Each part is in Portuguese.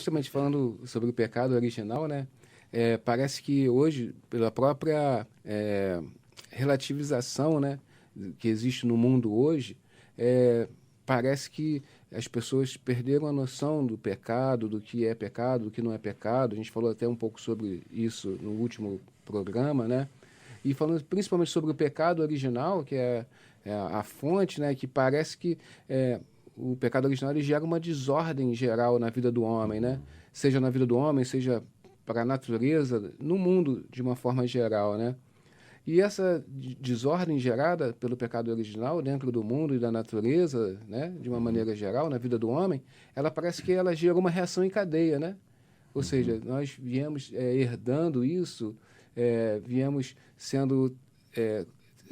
justamente falando sobre o pecado original, né? Parece que hoje, pela própria relativização, né, que existe no mundo hoje, parece que as pessoas perderam a noção do pecado, do que é pecado, do que não é pecado. A gente falou até um pouco sobre isso no último programa, né? E falando principalmente sobre o pecado original, que é a fonte, né? Que parece que o pecado original ele gera uma desordem geral na vida do homem, né? Seja na vida do homem, seja para a natureza, no mundo de uma forma geral, né? E essa desordem gerada pelo pecado original dentro do mundo e da natureza, né, de uma maneira geral, na vida do homem, ela parece que ela gera uma reação em cadeia, né? Ou seja, nós viemos herdando isso, viemos sendo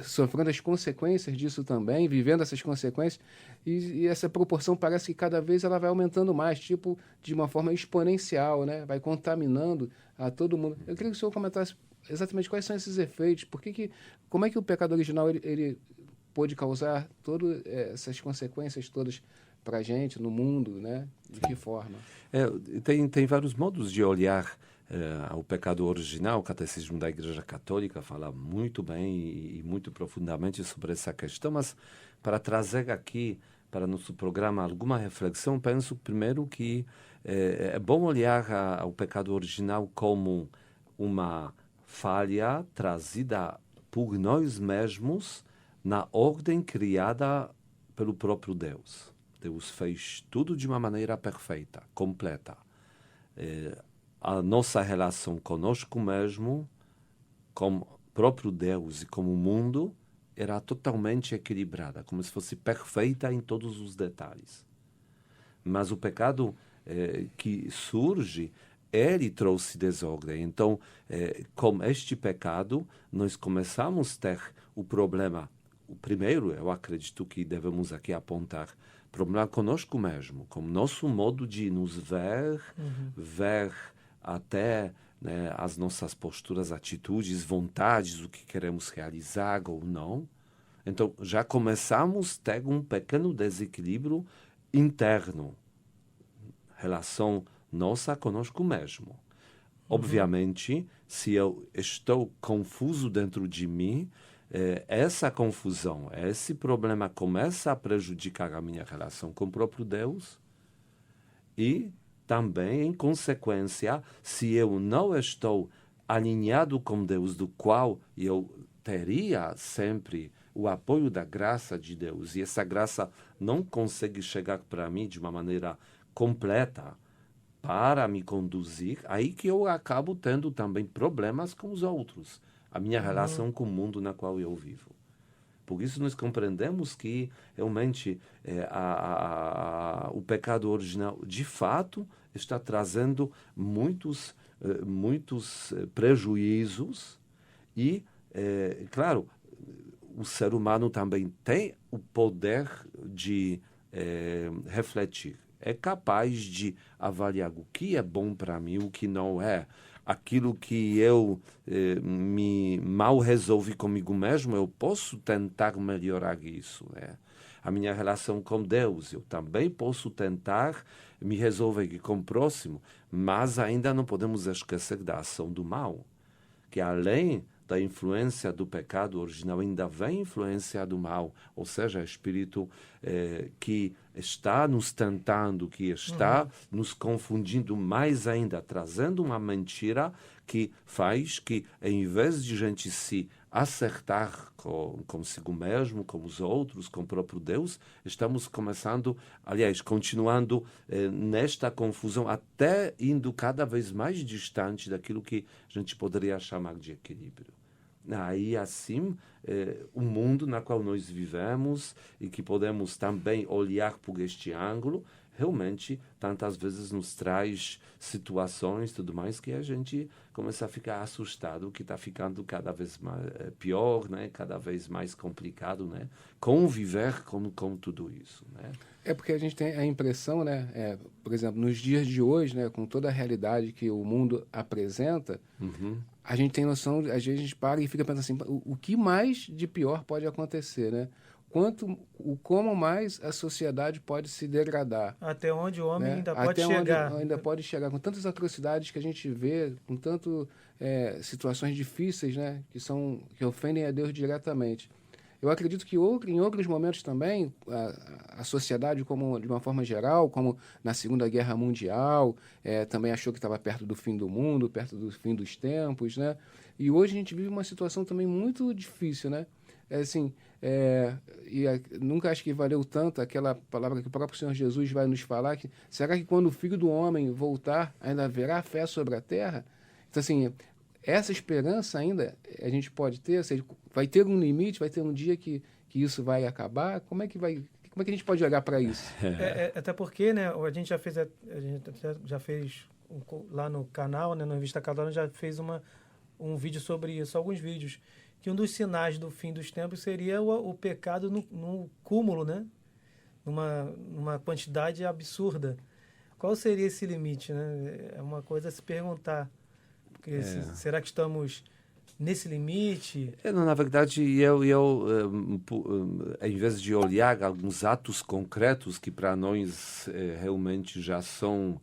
sofrendo as consequências disso também, vivendo essas consequências, e essa proporção parece que cada vez ela vai aumentando mais, tipo, de uma forma exponencial, né? Vai contaminando a todo mundo. Eu queria que o senhor comentasse exatamente quais são esses efeitos, como é que o pecado original ele pôde causar todas essas consequências todas para a gente, no mundo, né? De que forma? Tem vários modos de olhar ao pecado original. O Catecismo da Igreja Católica fala muito bem e muito profundamente sobre essa questão, mas para trazer aqui para nosso programa alguma reflexão, penso primeiro que é bom olhar ao pecado original como uma falha trazida por nós mesmos na ordem criada pelo próprio Deus. Deus fez tudo de uma maneira perfeita, completa. A nossa relação conosco mesmo, com o próprio Deus e com o mundo, era totalmente equilibrada, como se fosse perfeita em todos os detalhes. Mas o pecado que surge, ele trouxe desordem. Então, com este pecado, nós começamos a ter o problema. O primeiro, eu acredito que devemos aqui apontar, problema conosco mesmo, com o nosso modo de nos ver, ver até as nossas posturas, atitudes, vontades, o que queremos realizar ou não. Então, já começamos a ter um pequeno desequilíbrio interno, relação nossa conosco mesmo. Obviamente, se eu estou confuso dentro de mim, essa confusão, esse problema começa a prejudicar a minha relação com o próprio Deus e também, em consequência, se eu não estou alinhado com Deus, do qual eu teria sempre o apoio da graça de Deus, e essa graça não consegue chegar para mim de uma maneira completa para me conduzir, aí que eu acabo tendo também problemas com os outros, a minha relação com o mundo na qual eu vivo. Por isso nós compreendemos que realmente o pecado original, de fato, está trazendo muitos prejuízos e, claro, o ser humano também tem o poder de refletir. É capaz de avaliar o que é bom para mim, o que não é. Aquilo que eu me mal resolvi comigo mesmo, eu posso tentar melhorar isso. A minha relação com Deus, eu também posso tentar me resolver aqui com o próximo, mas ainda não podemos esquecer da ação do mal, que além da influência do pecado original, ainda vem influência do mal, ou seja, espírito que está nos tentando, que está nos confundindo mais ainda, trazendo uma mentira que faz que, em vez de a gente se acertar consigo mesmo, com os outros, com o próprio Deus, estamos começando, aliás, continuando nesta confusão, até indo cada vez mais distante daquilo que a gente poderia chamar de equilíbrio. Aí, assim, o mundo na qual nós vivemos e que podemos também olhar por este ângulo, realmente, tantas vezes nos traz situações e tudo mais que a gente começa a ficar assustado, que está ficando cada vez mais pior, né? Cada vez mais complicado, né? Conviver com tudo isso, né? É porque a gente tem a impressão, né? Por exemplo, nos dias de hoje, né? Com toda a realidade que o mundo apresenta, a gente tem noção, às vezes a gente para e fica pensando assim, o que mais de pior pode acontecer, né? como mais a sociedade pode se degradar. Até onde o homem né? ainda pode chegar. Ainda pode chegar, com tantas atrocidades que a gente vê, com tantas situações difíceis, né? Que ofendem a Deus diretamente. Eu acredito que em outros momentos também, a sociedade, como de uma forma geral, como na Segunda Guerra Mundial, também achou que estava perto do fim do mundo, perto do fim dos tempos, né? E hoje a gente vive uma situação também muito difícil, né? Nunca acho que valeu tanto aquela palavra que o próprio Senhor Jesus vai nos falar, que será que quando o Filho do Homem voltar, ainda haverá fé sobre a terra? Então, assim, essa esperança ainda a gente pode ter, ou seja, vai ter um limite, vai ter um dia que isso vai acabar. Como é que a gente pode olhar para isso? Até porque, né, a gente já fez lá no canal, né, no Revista Católica, já fez um vídeo sobre isso, alguns vídeos, que um dos sinais do fim dos tempos seria o pecado no cúmulo, né? Numa quantidade absurda. Qual seria esse limite, né? É uma coisa a se perguntar. Porque será que estamos nesse limite? Na verdade, eu em vez de olhar alguns atos concretos que para nós realmente já são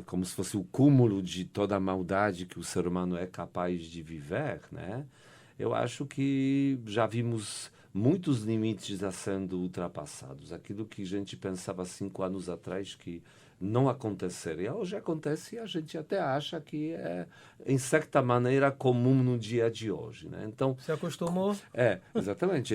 como se fosse o cúmulo de toda a maldade que o ser humano é capaz de viver, né? Eu acho que já vimos muitos limites já sendo ultrapassados. Aquilo que a gente pensava 5 anos atrás que não aconteceria, hoje acontece e a gente até acha que é, em certa maneira, comum no dia de hoje, né? Então, se acostumou? Exatamente.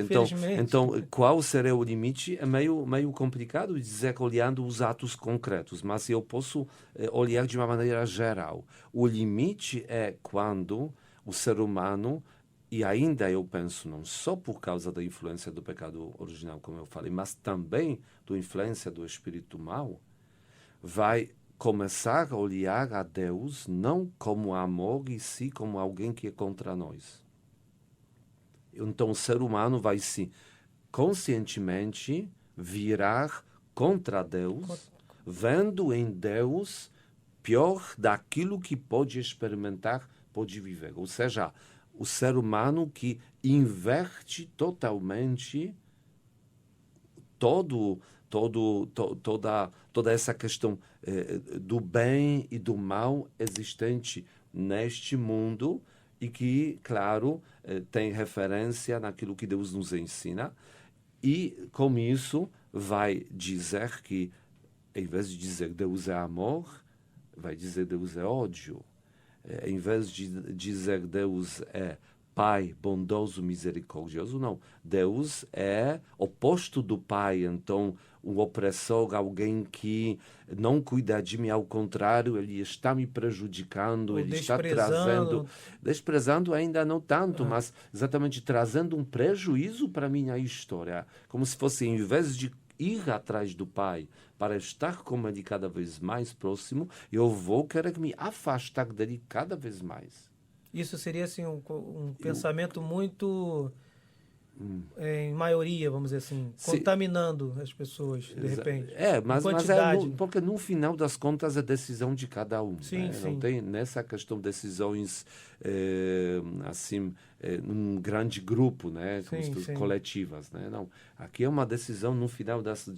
Então, qual seria o limite? É meio complicado dizer olhando os atos concretos, mas eu posso olhar de uma maneira geral. O limite é quando o ser humano, e ainda eu penso, não só por causa da influência do pecado original, como eu falei, mas também da influência do espírito mau, vai começar a olhar a Deus não como amor, e sim como alguém que é contra nós. Então o ser humano vai se conscientemente virar contra Deus, vendo em Deus pior daquilo que pode experimentar, pode viver. Ou seja, o ser humano que inverte totalmente toda essa questão do bem e do mal existente neste mundo e que, claro, tem referência naquilo que Deus nos ensina e, com isso, vai dizer que, em vez de dizer Deus é amor, vai dizer Deus é ódio. Em vez de dizer Deus é Pai bondoso, misericordioso, não. Deus é oposto do Pai, então um opressor, alguém que não cuida de mim, ao contrário, ele está me prejudicando, ele está trazendo... Desprezando ainda não tanto, mas exatamente trazendo um prejuízo para a minha história. Como se fosse, em vez de ir atrás do Pai para estar com ele cada vez mais próximo, eu vou querer me afastar dele cada vez mais. Isso seria assim um pensamento muito em maioria, vamos dizer assim, contaminando as pessoas, de repente. Mas porque no final das contas é decisão de cada um. Sim, né? sim. Não tem nessa questão decisões assim num grande grupo, né, coletivas, né? Não, aqui é uma decisão no final das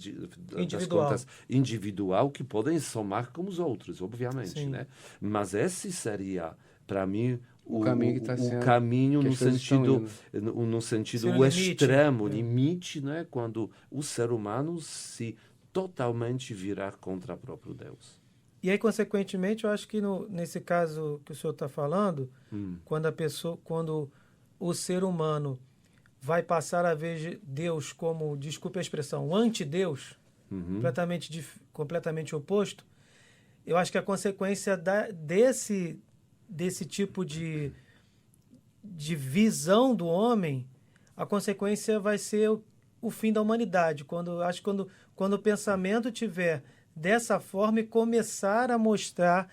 contas individual que podem somar com os outros, obviamente, né? Mas esse seria para mim o caminho no sentido o extremo, limite, né? Quando o ser humano se totalmente virar contra o próprio Deus. E aí, consequentemente, eu acho que nesse caso que o senhor está falando, quando o ser humano vai passar a ver Deus como, desculpe a expressão, o anti-Deus, completamente oposto, eu acho que a consequência desse tipo de visão do homem, a consequência vai ser o fim da humanidade. Quando o pensamento tiver dessa forma e começar a mostrar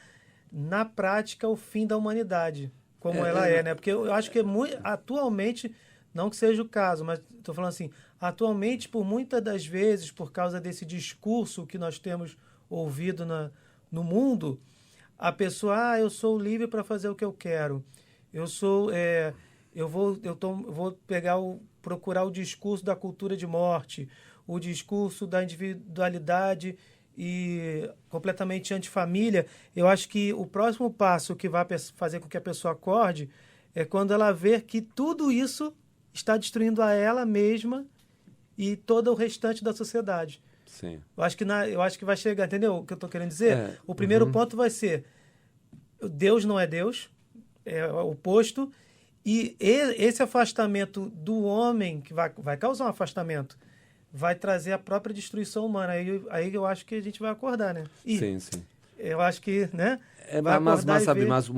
na prática o fim da humanidade, como ela é, né? Porque eu acho que atualmente, não que seja o caso, mas estou falando assim, atualmente, por muitas das vezes, por causa desse discurso que nós temos ouvido no mundo, a pessoa, eu sou livre para fazer o que eu quero. vou procurar o discurso da cultura de morte, o discurso da individualidade e completamente antifamília. Eu acho que o próximo passo que vai fazer com que a pessoa acorde é quando ela ver que tudo isso está destruindo a ela mesma e todo o restante da sociedade. Sim. Eu acho que vai chegar, entendeu o que eu estou querendo dizer? O primeiro ponto vai ser: Deus não é Deus, é o oposto, e esse afastamento do homem, que vai causar um afastamento, vai trazer a própria destruição humana. Aí eu acho que a gente vai acordar, né? E Sim, sim. eu acho que, né? Mas sabe, mas o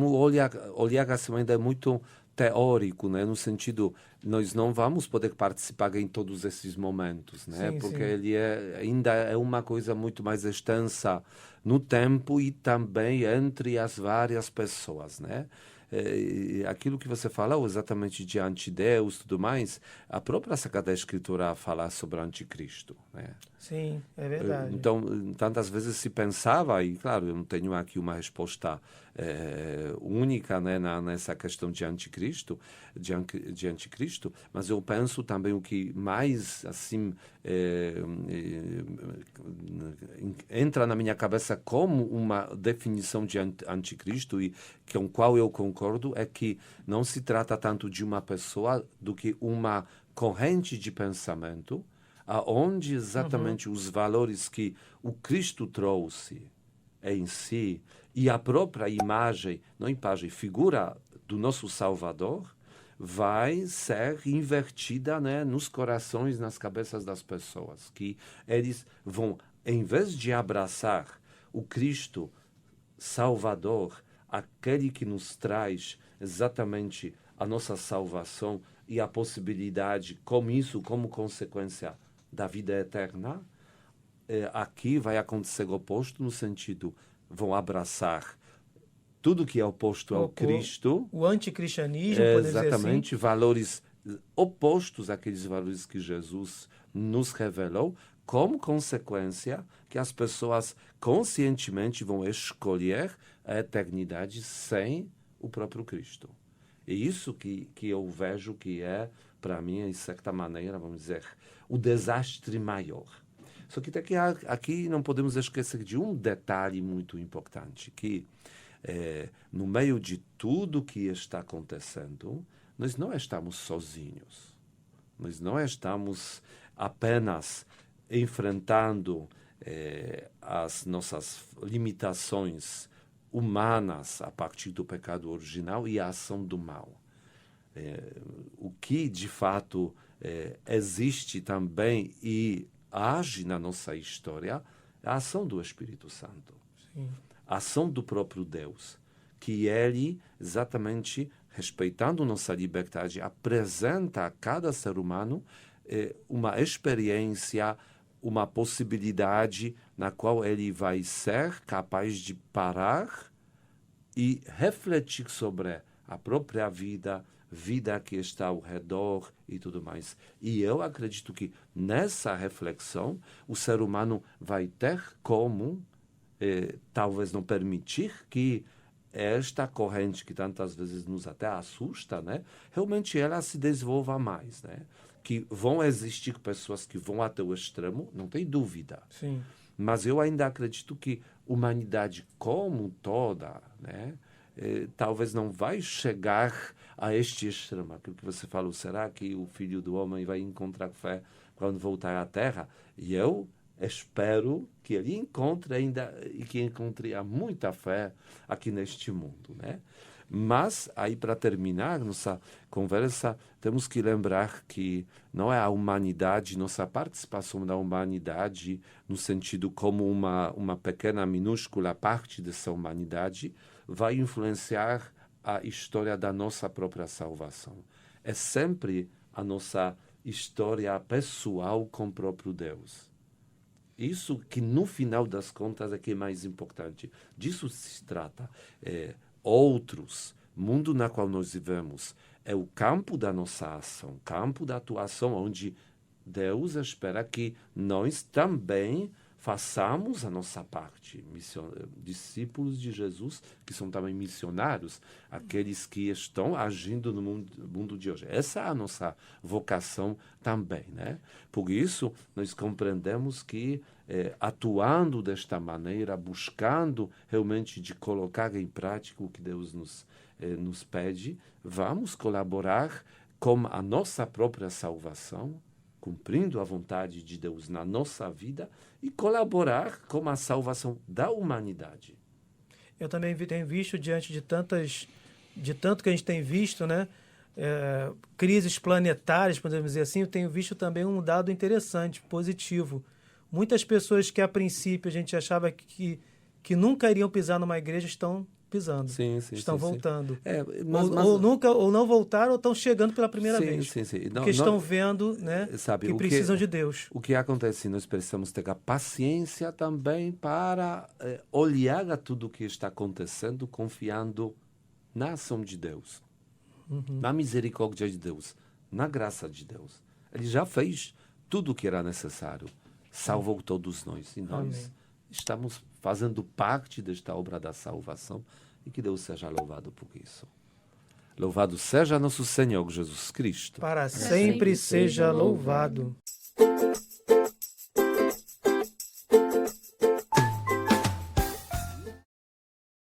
olhar assim ainda é muito teórico, né? No sentido, nós não vamos poder participar em todos esses momentos, né? Sim, Porque sim. ele ainda é uma coisa muito mais extensa no tempo e também entre as várias pessoas, né? Aquilo que você falou exatamente de antideus e tudo mais, a própria Sagrada Escritura fala sobre o anticristo, né? Sim, é verdade. Então, tantas vezes se pensava, e claro, eu não tenho aqui uma resposta única, né, nessa questão de anticristo, de anticristo, mas eu penso também o que mais assim entra na minha cabeça como uma definição de anticristo e com qual eu concordo é que não se trata tanto de uma pessoa do que uma corrente de pensamento aonde exatamente os valores que o Cristo trouxe em si e a própria imagem, não imagem, figura do nosso Salvador vai ser invertida, né, nos corações, nas cabeças das pessoas, que eles vão, em vez de abraçar o Cristo Salvador, aquele que nos traz exatamente a nossa salvação e a possibilidade, com isso, como consequência da vida eterna, aqui vai acontecer o oposto, no sentido, vão abraçar tudo que é oposto ao Cristo. O anticristianismo, podemos dizer assim. Exatamente, valores opostos àqueles valores que Jesus nos revelou, como consequência que as pessoas conscientemente vão escolher a eternidade sem o próprio Cristo. É isso que eu vejo que é, para mim, de certa maneira, vamos dizer, o desastre maior. Só que aqui não podemos esquecer de um detalhe muito importante, que no meio de tudo que está acontecendo, nós não estamos sozinhos. Nós não estamos apenas enfrentando as nossas limitações humanas a partir do pecado original e a ação do mal. O que, de fato, existe também e age na nossa história é a ação do Espírito Santo. Sim. A ação do próprio Deus, que ele, exatamente, respeitando nossa liberdade, apresenta a cada ser humano uma experiência, uma possibilidade na qual ele vai ser capaz de parar e refletir sobre a própria vida que está ao redor e tudo mais. E eu acredito que nessa reflexão o ser humano vai ter como, talvez não permitir que esta corrente que tantas vezes nos até assusta, né, realmente ela se desenvolva mais, né? Que vão existir pessoas que vão até o extremo, não tem dúvida. Sim. Mas eu ainda acredito que a humanidade como toda, né, talvez não vai chegar a este extremo. Aquilo que você falou, será que o Filho do Homem vai encontrar fé quando voltar à Terra? E eu espero que ele encontre ainda e que encontre muita fé aqui neste mundo, né? Mas, aí para terminar nossa conversa, temos que lembrar que não é a humanidade, nossa participação da humanidade, no sentido como uma pequena, minúscula parte dessa humanidade, vai influenciar a história da nossa própria salvação. É sempre a nossa história pessoal com o próprio Deus. Isso que, no final das contas, é que é mais importante. Disso se trata. Outros, mundo na qual nós vivemos, é o campo da nossa ação, campo da atuação, onde Deus espera que nós também façamos a nossa parte. Discípulos de Jesus, que são também missionários, aqueles que estão agindo no mundo de hoje. Essa é a nossa vocação também, né? Por isso, nós compreendemos que, atuando desta maneira, buscando realmente de colocar em prática o que Deus nos pede, vamos colaborar com a nossa própria salvação, cumprindo a vontade de Deus na nossa vida e colaborar com a salvação da humanidade. Eu também tenho visto, diante de tanto que a gente tem visto, né, crises planetárias, podemos dizer assim, eu tenho visto também um dado interessante, positivo. Muitas pessoas que a princípio a gente achava que nunca iriam pisar numa igreja estão pisando, estão voltando. Ou não voltaram ou estão chegando pela primeira vez. Porque estão vendo, né, que precisam de Deus. O que acontece? Nós precisamos ter a paciência também para olhar a tudo o que está acontecendo, confiando na ação de Deus, na misericórdia de Deus, na graça de Deus. Ele já fez tudo o que era necessário, salvou todos nós. E nós estamos fazendo parte desta obra da salvação, e que Deus seja louvado por isso. Louvado seja nosso Senhor Jesus Cristo. Para sempre seja louvado.